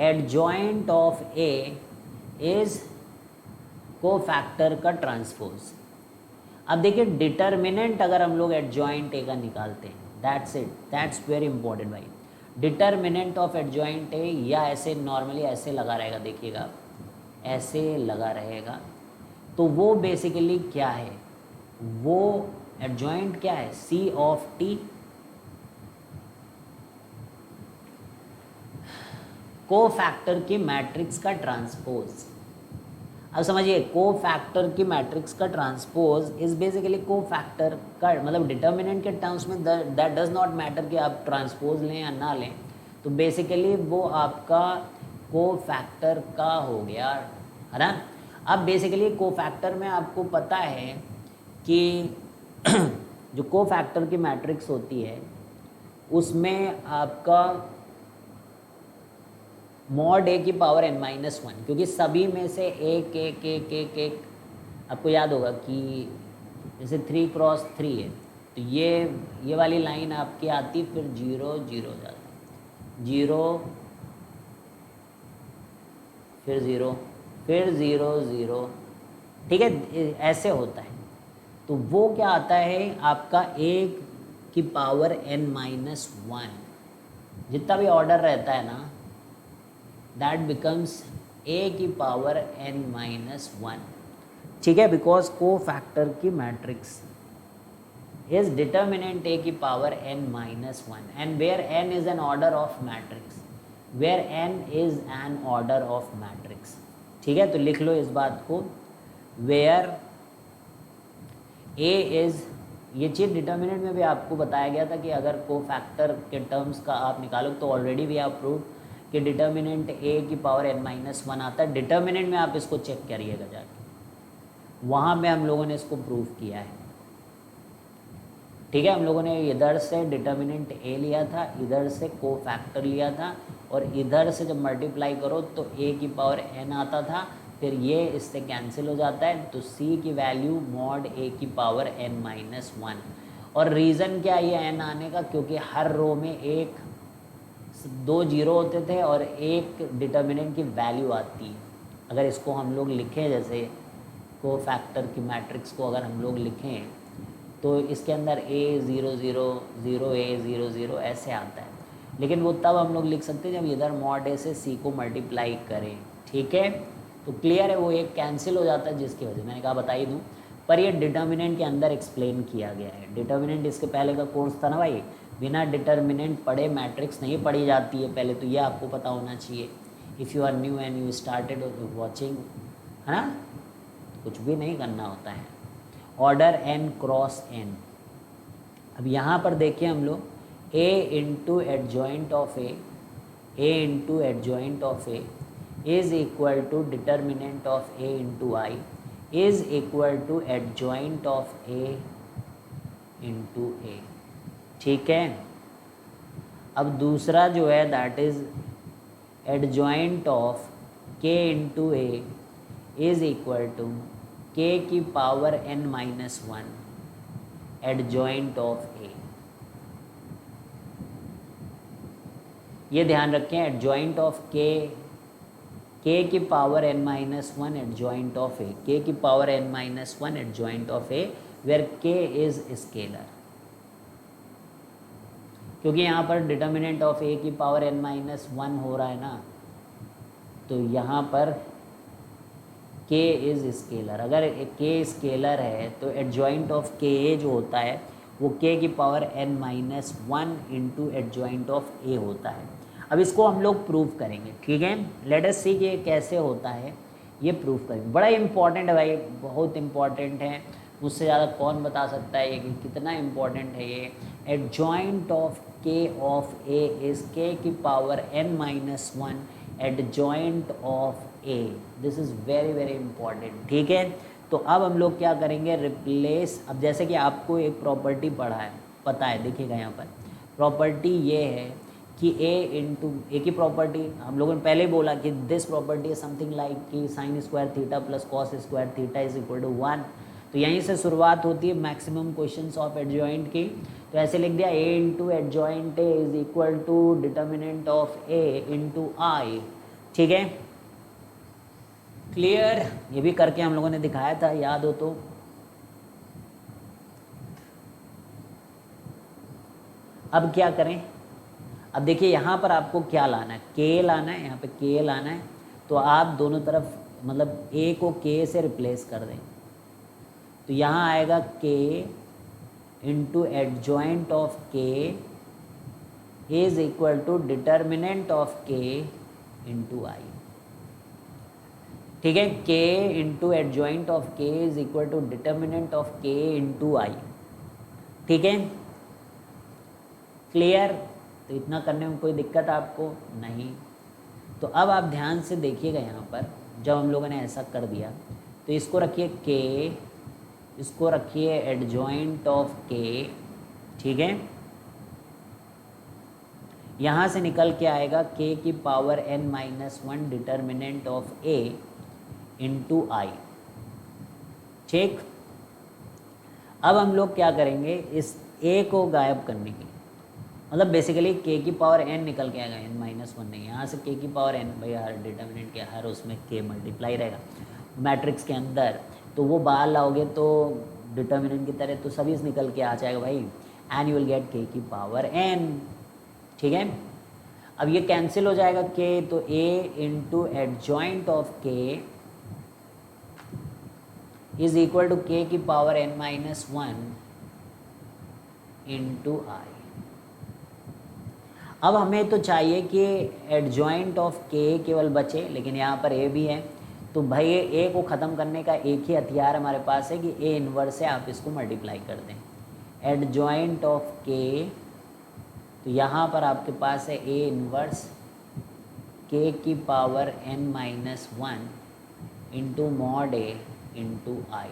Adjoint of A is cofactor का ट्रांसपोज। अब देखिए डिटर्मिनेंट अगर हम लोग एडजॉइंट ए का निकालते हैं, that's it, that's very important भाई। डिटर्मिनेंट ऑफ एडजॉइंट ए या ऐसे नॉर्मली ऐसे लगा रहेगा, देखिएगा ऐसे लगा रहेगा, तो वो बेसिकली क्या है, वो एडजॉइंट क्या है, सी ऑफ टी, कोफैक्टर की मैट्रिक्स का ट्रांसपोज। अब समझिए कोफैक्टर की मैट्रिक्स का ट्रांसपोज इज बेसिकली कोफैक्टर का, मतलब डिटर्मिनेंट के टर्म्स में दैट डज नॉट मैटर कि आप ट्रांसपोज लें या ना लें, तो बेसिकली वो आपका कोफैक्टर का हो गया, है ना। अब बेसिकली कोफैक्टर में आपको पता है कि जो कोफैक्टर की मैट्रिक्स होती है उसमें आपका मॉड ए की पावर n-1, क्योंकि सभी में से एक एक एक एक एक आपको याद होगा कि जैसे 3 × 3 है, तो ये वाली लाइन आपकी आती, फिर 0 0 जाता, 0 फिर 0 फिर 0 0, ठीक है, ऐसे होता है। तो वो क्या आता है आपका एक की पावर n-1, जितना भी ऑर्डर रहता है ना, दैट बिकम्स a की पावर n-1, ठीक है, बिकॉज कोफैक्टर की मैट्रिक्स इज डिटर्मिनेंट a की power n-1 and where n is an order of matrix, where n is an order of matrix, ठीक है। तो लिख लो इस बात को, वेयर a इज, ये चीज़ डिटर्मिनेंट में भी आपको बताया गया था कि अगर कोफैक्टर के टर्म्स का आप निकालो तो ऑलरेडी भी आप प्रूव कि डिटर्मिनेंट a की पावर n-1 आता है। डिटर्मिनेंट में आप इसको चेक करिएगा जाके, वहाँ पे हम लोगों ने इसको प्रूव किया है, ठीक है। हम लोगों ने इधर से डिटर्मिनेंट a लिया था, इधर से कोफैक्टर लिया था, और इधर से जब मल्टीप्लाई करो तो a की पावर n आता था, फिर ये इससे कैंसिल हो जाता है, तो c की वैल्यू मॉड a की पावर n-1, और रीज़न क्या ये एन आने का, क्योंकि हर रो में एक 2 जीरो होते थे और एक डिटर्मिनेंट की वैल्यू आती है। अगर इसको हम लोग लिखें, जैसे को फैक्टर की मैट्रिक्स को अगर हम लोग लिखें तो इसके अंदर A 0 0 0 A 0 0 ऐसे आता है, लेकिन वो तब हम लोग लिख सकते हैं जब इधर मॉड A से C को मल्टीप्लाई करें। ठीक है, तो क्लियर है, वो एक कैंसिल हो जाता है, जिसकी वजह मैंने कहा बता ही दूँ, पर ये डिटर्मिनेंट के अंदर एक्सप्लेन किया गया है। डिटर्मिनेंट इसके पहले का कोर्स था ना भाई, बिना डिटर्मिनेंट पढ़े मैट्रिक्स नहीं पढ़ी जाती है, पहले तो ये आपको पता होना चाहिए। If you are new and you started watching, है ना, कुछ भी नहीं करना होता है। Order n cross n। अब यहाँ पर देखिए हम लोग a into adjoint of a into adjoint of a is equal to determinant of a into i is equal to adjoint of a into a। ठीक है, अब दूसरा जो है that is adjoint of k into a is equal to k की power n minus 1 adjoint of a। ये ध्यान रखें, एडजॉइंट ऑफ k की power n minus 1 adjoint of a, k की power n minus 1 adjoint of a where k is scalar, क्योंकि यहाँ पर determinant of a की पावर n माइनस 1 हो रहा है ना, तो यहाँ पर k इज स्केलर। अगर k स्केलर है तो एडजॉइंट ऑफ k जो होता है वो k की power n minus 1 into adjoint of a होता है। अब इसको हम लोग प्रूव करेंगे। ठीक है, लेट अस सी कि ये कैसे होता है, ये प्रूव करेंगे। बड़ा इंपॉर्टेंट है भाई, बहुत इंपॉर्टेंट है, मुझसे ज़्यादा कौन बता सकता है ये कि कितना इंपॉर्टेंट है ये। Adjoint of k of a is k की power n minus 1 adjoint of a। This is very very important. ठीक है, तो अब हम लोग क्या करेंगे, रिप्लेस। अब जैसे कि आपको एक प्रॉपर्टी पढ़ा है, पता है, देखिएगा यहाँ पर प्रॉपर्टी ये है कि a की प्रॉपर्टी हम लोगों ने पहले बोला कि this property is something like कि sine square theta plus cos square theta is equal to 1। तो यहीं से शुरुआत होती है मैक्सिमम क्वेश्चंस ऑफ एडजॉइंट की। तो ऐसे लिख दिया a into adjoint a is equal to determinant of a into I. ठीक है, क्लियर, ये भी करके हम लोगों ने दिखाया था, याद हो तो। अब क्या करें, अब देखिए यहाँ पर आपको क्या लाना है, k लाना है, यहाँ पे k लाना है, तो आप दोनों तरफ मतलब a को k से रिप्लेस कर दें, तो यहाँ आएगा k into adjoint of k is equal to determinant of k into I. ठीक है, k into adjoint of k is equal to determinant of k into I. ठीक है, क्लियर, तो इतना करने में कोई दिक्कत आपको नहीं। तो अब आप ध्यान से देखिएगा यहाँ पर, जब हम लोगों ने ऐसा कर दिया तो इसको रखिए k, इसको रखिए एडजॉइंट ऑफ k। ठीक है, यहाँ से निकल के आएगा k की power n minus 1 determinant of a into I. ठीक, अब हम लोग क्या करेंगे, इस a को गायब करने की, मतलब बेसिकली k की पावर n निकल के आएगा, n माइनस 1 नहीं, यहाँ से k की पावर n, भाई हर डिटर्मिनेंट के हर उसमें k मल्टीप्लाई रहेगा मैट्रिक्स के अंदर, तो वो बाहर लाओगे तो डिटर्मिनेंट की तरह तो सभी निकल के आ जाएगा भाई, and you will get k की पावर n। ठीक है, अब ये कैंसिल हो जाएगा k, तो a into adjoint of k is equal to k की power n minus 1 into I. अब हमें तो चाहिए कि एडजॉइंट ऑफ k केवल बचे, लेकिन यहाँ पर a भी है, तो भाई a को ख़त्म करने का एक ही हथियार हमारे पास है कि a इन्वर्स से आप इसको मल्टीप्लाई कर दें। एडजॉइंट ऑफ k, तो यहाँ पर आपके पास है a इन्वर्स k की power n minus 1 into mod a into I.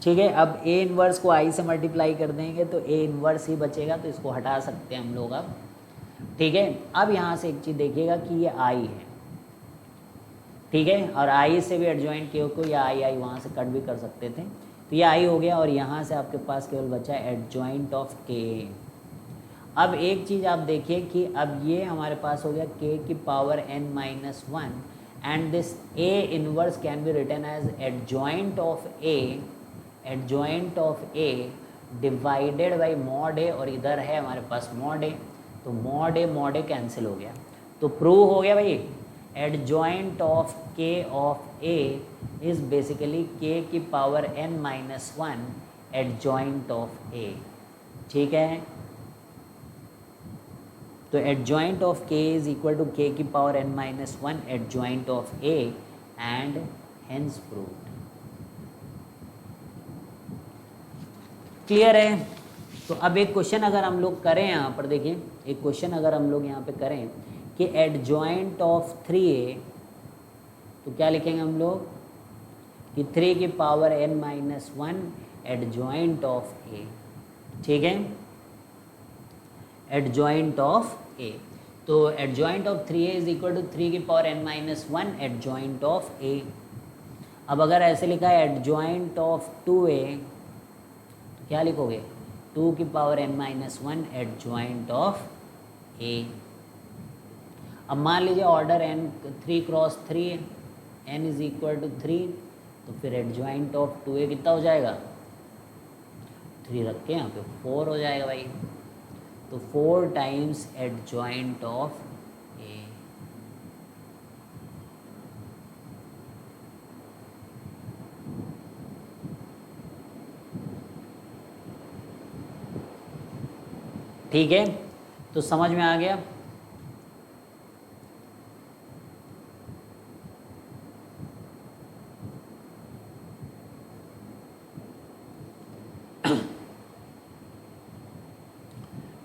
ठीक है, अब a इन्वर्स को i से मल्टीप्लाई कर देंगे तो a इन्वर्स ही बचेगा, तो इसको हटा सकते हैं हम लोग अब। ठीक है, अब यहाँ से एक चीज़ देखिएगा कि ये i है। ठीक है, और i से भी एडजॉइंट k को या आई वहाँ से कट भी कर सकते थे, तो तो ये आई हो गया और यहाँ से आपके पास केवल बचा एडजॉइंट ऑफ के। अब एक चीज़ आप देखिए कि अब ये हमारे पास हो गया k की power n minus one and this a inverse can be written as adjoint of a divided by mod a, और इधर है हमारे पास मॉड a, तो मॉड a कैंसिल हो गया। तो प्रूव हो गया भाई adjoint of k of a is basically k की power n minus one adjoint of a। ठीक है, तो adjoint of k is equal to k की power n minus one adjoint of a and hence proved. Clear है? तो अब एक question अगर हम लोग करें यहाँ पर, देखिए एक क्वेश्चन अगर हम लोग यहाँ पे करें कि एडजॉइंट ऑफ 3a, तो क्या लिखेंगे हम लोग कि 3 की power n minus one adjoint of a। ठीक है, एडजॉइंट ऑफ a, तो adjoint of 3a is equal to 3 की power n minus one adjoint of a। अब अगर ऐसे लिखा है एडजॉइंट ऑफ 2a, तो क्या लिखोगे 2 की power n minus one adjoint of a। अब मान लीजिए order n 3 cross 3 n is equal to 3, तो फिर एडजॉइंट ऑफ 2a कितना हो जाएगा, 3 रख के यहाँ पे 4 हो जाएगा भाई, तो 4 टाइम्स एडजॉइंट ऑफ a। ठीक है, तो समझ में आ गया?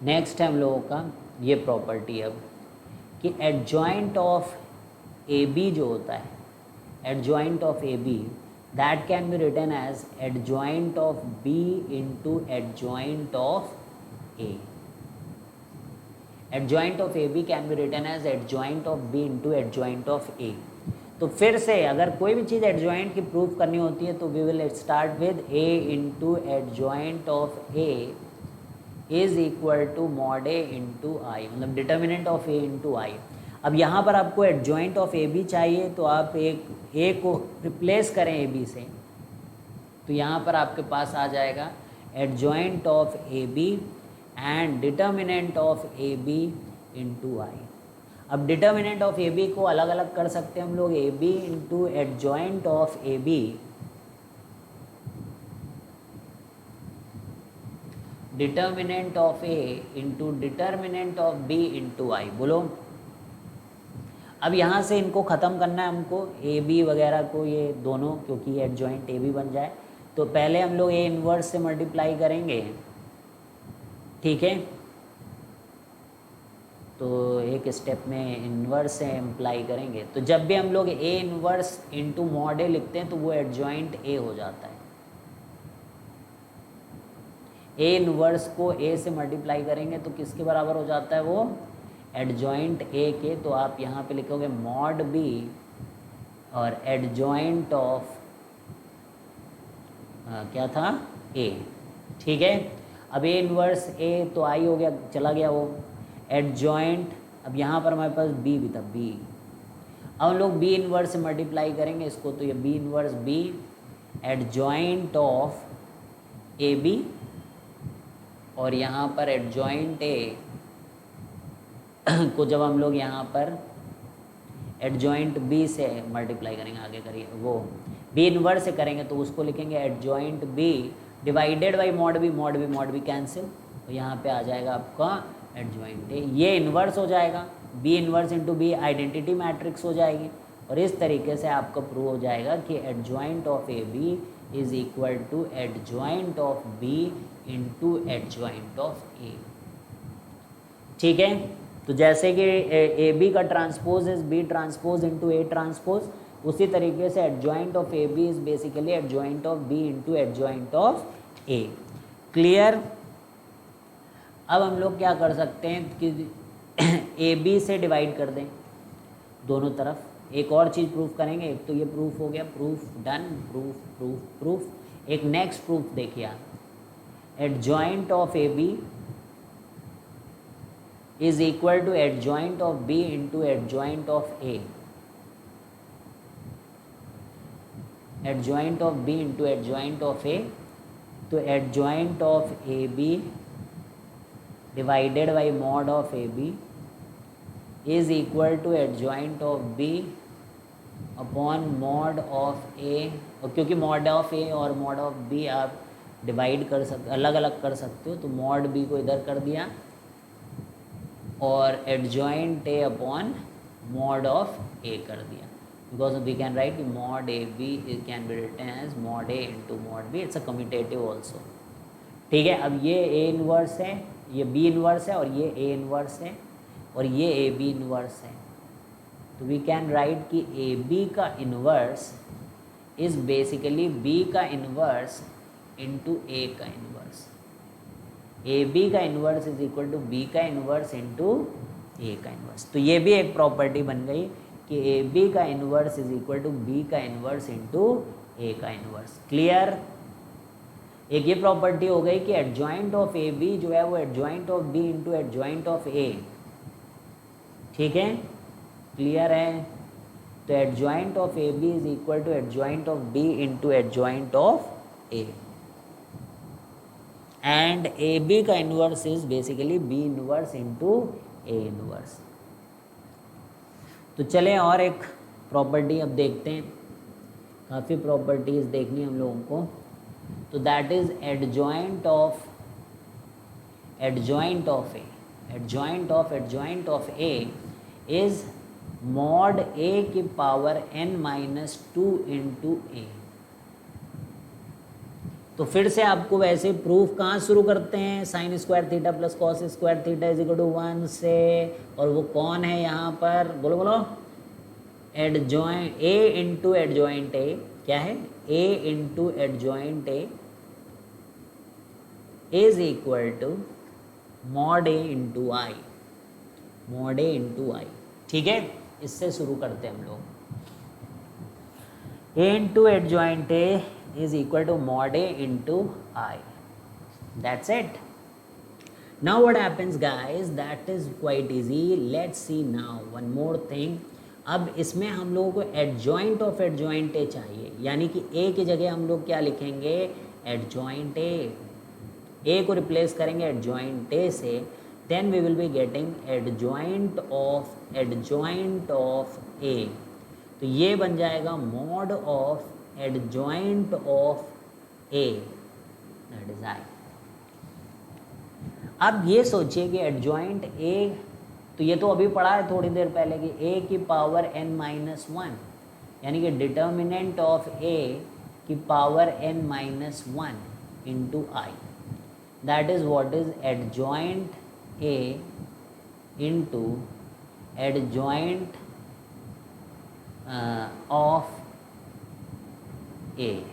नेक्स्ट है हम लोगों का ये प्रॉपर्टी अब कि एडजॉइंट ऑफ ए बी जो होता है, adjoint of A B that can be written as adjoint of B into adjoint of A. Adjoint of A B can be written as adjoint of B into adjoint of A. तो फिर से अगर कोई भी चीज़ adjoint की proof करनी होती है तो we will start with A into adjoint of A is equal to mod A into I, मतलब determinant of A into I. अब यहाँ पर आपको एडजॉइंट ऑफ ए बी चाहिए, तो आप एक ए को रिप्लेस करें ए बी से, तो यहाँ पर आपके पास आ जाएगा adjoint of A B and determinant of A B into I. अब डिटर्मिनेंट ऑफ ए बी को अलग अलग कर सकते हैं हम लोग, A B into adjoint of A B determinant of A into determinant of B into I. बोलो, अब यहाँ से इनको ख़त्म करना है हमको, ए बी वगैरह को, ये दोनों, क्योंकि एडजॉइंट ए बी बन जाए, तो पहले हम लोग ए इनवर्स से मल्टीप्लाई करेंगे। ठीक है, तो एक स्टेप में इन्वर्स से इम्प्लाई करेंगे, तो जब भी हम लोग ए इनवर्स इंटू मॉड ए लिखते हैं तो वो एडजॉइंट ए हो जाता है। ए इनवर्स को ए से मल्टीप्लाई करेंगे तो किसके बराबर हो जाता है वो, एडजॉइंट ए के। तो आप यहाँ पे लिखोगे मॉड बी और एडजॉइंट ऑफ क्या था, ए। ठीक है, अब ए इनवर्स ए तो आई हो गया, चला गया वो एडजॉइंट। अब यहाँ पर हमारे पास बी भी था, बी। अब हम लोग बी इनवर्स से मल्टीप्लाई करेंगे इसको, तो ये B inverse B adjoint of A B, और यहाँ पर एडजॉइंट ए को जब हम लोग यहाँ पर एडजॉइंट बी से मल्टीप्लाई करेंगे, आगे करिए वो बी इनवर्स से करेंगे तो उसको लिखेंगे adjoint B divided by mod B, mod B cancel, तो यहाँ पे आ जाएगा आपका एडजॉइंट ए। ये इन्वर्स हो जाएगा, B inverse into B identity matrix हो जाएगी, और इस तरीके से आपका प्रूव हो जाएगा कि adjoint of A B is equal to adjoint of B into adjoint of A. ठीक है, तो जैसे कि ए बी का transpose is B transpose into A transpose, उसी तरीके से adjoint of A B is basically adjoint of B into adjoint of A. Clear? अब हम लोग क्या कर सकते हैं कि ए बी से डिवाइड कर दें दोनों तरफ। एक और चीज़ प्रूफ करेंगे, एक तो ये प्रूफ हो गया, proof done, proof proof proof. एक नेक्स्ट प्रूफ देखिए आप, adjoint of A B is equal to adjoint of B into adjoint of A, adjoint of B into adjoint of A, तो adjoint of A B divided by mod of A B is equal to adjoint of B upon mod of A, और क्योंकि mod of A और mod of B आप divide कर सकते, अलग अलग कर सकते हो, तो मॉड बी को इधर कर दिया और adjoint A upon mod of A कर दिया, because we can write mod A B it can be written as mod A into mod B, it's a commutative also. ठीक है, अब ये ए इनवर्स है, ये बी इनवर्स है, और ये ए इनवर्स है, और ये ए बी इनवर्स है, तो वी कैन राइट कि ए बी का इनवर्स इज बेसिकली बी का इनवर्स इंटू ए का इनवर्स, ए बी का inverse is equal to B का इनवर्स इंटू ए का इनवर्स। तो ये भी एक प्रॉपर्टी बन गई कि ए बी का inverse is equal to B का इनवर्स इंटू ए का इनवर्स। क्लियर? एक ये प्रॉपर्टी हो गई कि एडजॉइंट ऑफ ए बी जो है वो adjoint of B into adjoint of A. ठीक है, क्लियर है? तो adjoint of A B is equal to adjoint of B into adjoint of A, and A B का inverse is basically B inverse into A inverse. तो चलें और एक property अब देखते हैं, काफ़ी प्रॉपर्टीज देखनी हम लोगों को। तो that is adjoint of A, adjoint of A is mod A की पावर n-2 इंटू ए। तो फिर से आपको वैसे प्रूफ कहाँ शुरू करते हैं, sine square theta plus cos square theta is equal to 1 से, और वो कौन है यहाँ पर, बोलो बोलो, adjoint A into adjoint A, क्या है, A into adjoint A is equal to mod A into I, mod A into I. ठीक है, इससे शुरू करते हैं हम लोग। A into adjoint A is equal to mod A into I. That's it. Now what happens guys, that is quite easy. Let's see now one more thing. अब इसमें हम लोगों को एडजॉइंट ऑफ एडजॉइंट ए चाहिए, यानी कि ए की जगह हम लोग क्या लिखेंगे, एडजॉइंट ए को रिप्लेस करेंगे एडजॉइंट ए से, then we will be getting adjoint of A. तो ये बन जाएगा mod of adjoint of A, that is I. अब ये सोचिए कि एडजॉइंट ए, तो ये तो अभी पढ़ा है थोड़ी देर पहले कि ए की पावर n-1, यानी कि डिटर्मिनेंट ऑफ ए की power n-1 into I, that is what is adjoint A into adjoint of A.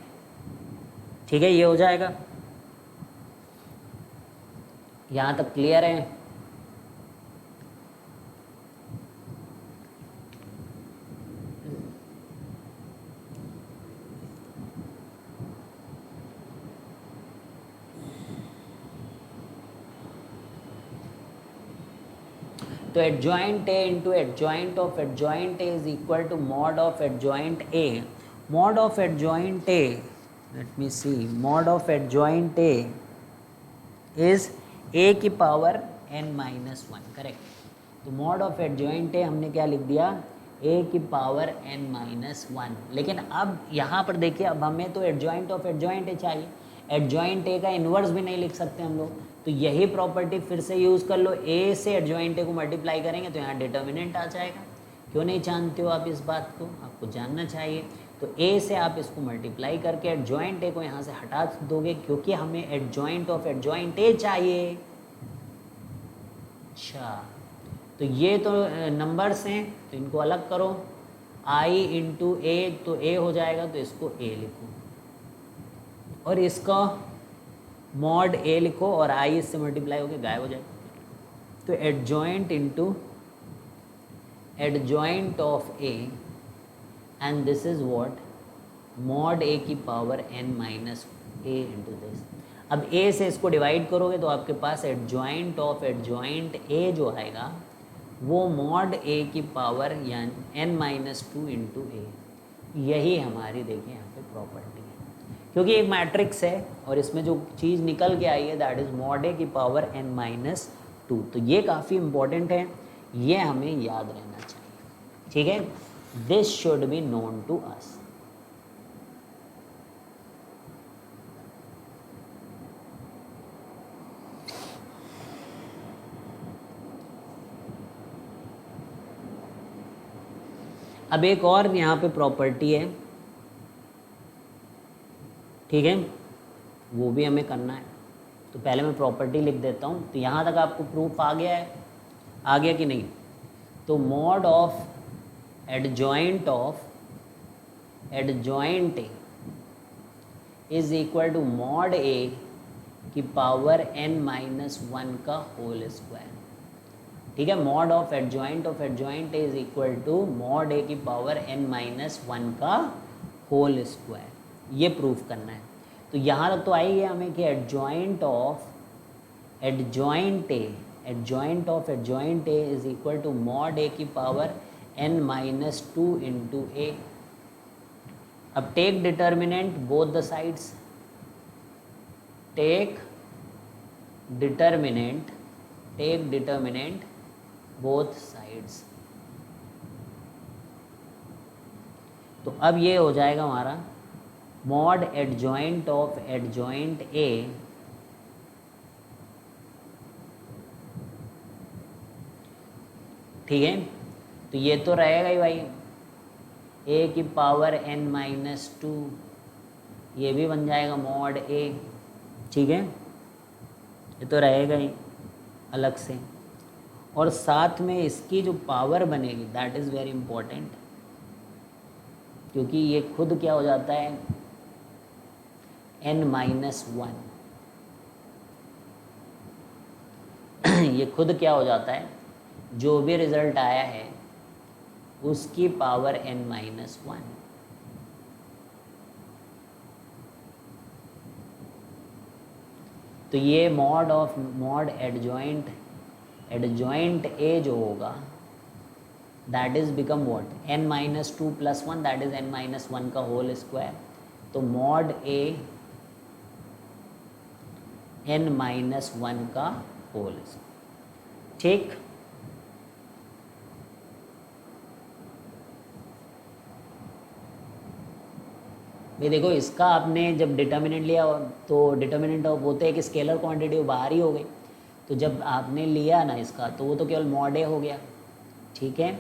ठीक है, ये हो जाएगा, यहाँ तक क्लियर है? तो adjoint A into adjoint of adjoint A is equal to mod of adjoint A. Mod of adjoint A, let me see, mod of adjoint A is A की पावर n-1, करेक्ट। तो mod of adjoint A हमने क्या लिख दिया, A की power n-1। लेकिन अब यहाँ पर देखिए, अब हमें तो एडजॉइंट ऑफ एडजॉइंट A चाहिए, एडजॉइंट A का इन्वर्स भी नहीं लिख सकते हम लोग, तो यही प्रॉपर्टी फिर से यूज़ कर लो, A से एडजॉइंट A को मल्टीप्लाई करेंगे तो यहाँ डिटर्मिनेंट आ जाएगा। क्यों नहीं जानते हो आप इस बात को, आपको जानना चाहिए। तो A से आप इसको मल्टीप्लाई करके एडजॉइंट A को यहाँ से हटा दोगे, क्योंकि हमें एडजॉइंट ऑफ एडजॉइंट A चाहिए। अच्छा, तो ये तो नंबर्स हैं, तो इनको अलग करो, I इंटू A, तो A हो जाएगा, तो इसको A लिखो, और इसका मॉड A लिखो, और I इससे मल्टीप्लाई होकर गायब हो जाएगा। तो adjoint into adjoint of A, and this is what mod A की power n-1, A into this. अब ए से इसको डिवाइड करोगे तो आपके पास एडजॉइंट ऑफ एडजॉइंट ए जो आएगा वो मॉड ए की पावर यानी n-2 इंटू ए। यही हमारी देखिए यहाँ पे प्रॉपर्टी है, क्योंकि एक मैट्रिक्स है और इसमें जो चीज़ निकल के आई है दैट इज़ मॉड ए की पावर n-2। तो ये काफ़ी इम्पोर्टेंट है, ये हमें याद रहना चाहिए, ठीक है। This should be known to us. अब एक और यहाँ पे प्रॉपर्टी है, ठीक है, वो भी हमें करना है। तो पहले मैं प्रॉपर्टी लिख देता हूँ। तो यहाँ तक आपको प्रूफ आ गया है, आ गया कि नहीं? तो mod of adjoint A is equal to mod A की पावर n-1 का होल स्क्वायर, ठीक है। Mod of adjoint A is equal to mod A की पावर n-1 का होल स्क्वायर, ये प्रूफ करना है। तो यहाँ तक तो आई गया हमें कि adjoint of adjoint A is equal to mod A की पावर n-2 इंटू ए। अब take determinant both the sides, take determinant both sides. तो अब ये हो जाएगा हमारा mod adjoint of adjoint A ठीक है। तो ये तो रहेगा ही भाई ए की पावर n-2, ये भी बन जाएगा मॉड ए, ठीक है, ये तो रहेगा ही अलग से। और साथ में इसकी जो पावर बनेगी दैट इज़ वेरी इम्पोर्टेंट, क्योंकि ये खुद क्या हो जाता है n-1 ये खुद क्या हो जाता है, जो भी रिजल्ट आया है उसकी पावर n-1। तो ये मॉड एडजॉइंट ए जो होगा that is become what n-2 + 1 that is n-1 का होल स्क्वायर। तो मॉड ए n-1 का होल स्क्वायर, ठीक। भाई देखो इसका आपने जब डिटर्मिनेंट लिया तो डिटर्मिनेंट ऑफ होते एक स्केलर क्वांटिटी बाहर ही हो गई, तो जब आपने लिया ना इसका तो वो तो केवल मॉड ए हो गया, ठीक है।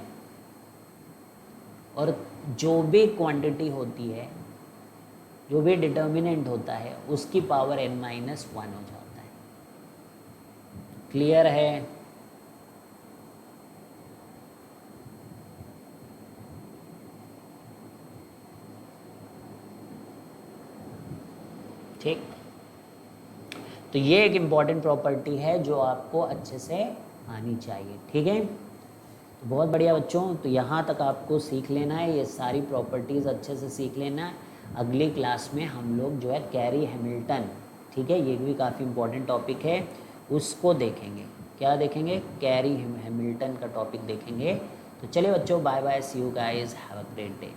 और जो भी क्वांटिटी होती है, जो भी डिटर्मिनेंट होता है उसकी पावर n-1 हो जाता है। क्लियर है? ठीक। तो ये एक इम्पॉर्टेंट प्रॉपर्टी है जो आपको अच्छे से आनी चाहिए, ठीक है। तो बहुत बढ़िया बच्चों, तो यहाँ तक आपको सीख लेना है, ये सारी प्रॉपर्टीज़ अच्छे से सीख लेना है। अगली क्लास में हम लोग जो है कैरी हैमिल्टन, ठीक है, ये भी काफ़ी इम्पोर्टेंट टॉपिक है, उसको देखेंगे। क्या देखेंगे? कैरी हैमिल्टन का टॉपिक देखेंगे। तो चलिए बच्चों, bye bye, see you guys, have a great day.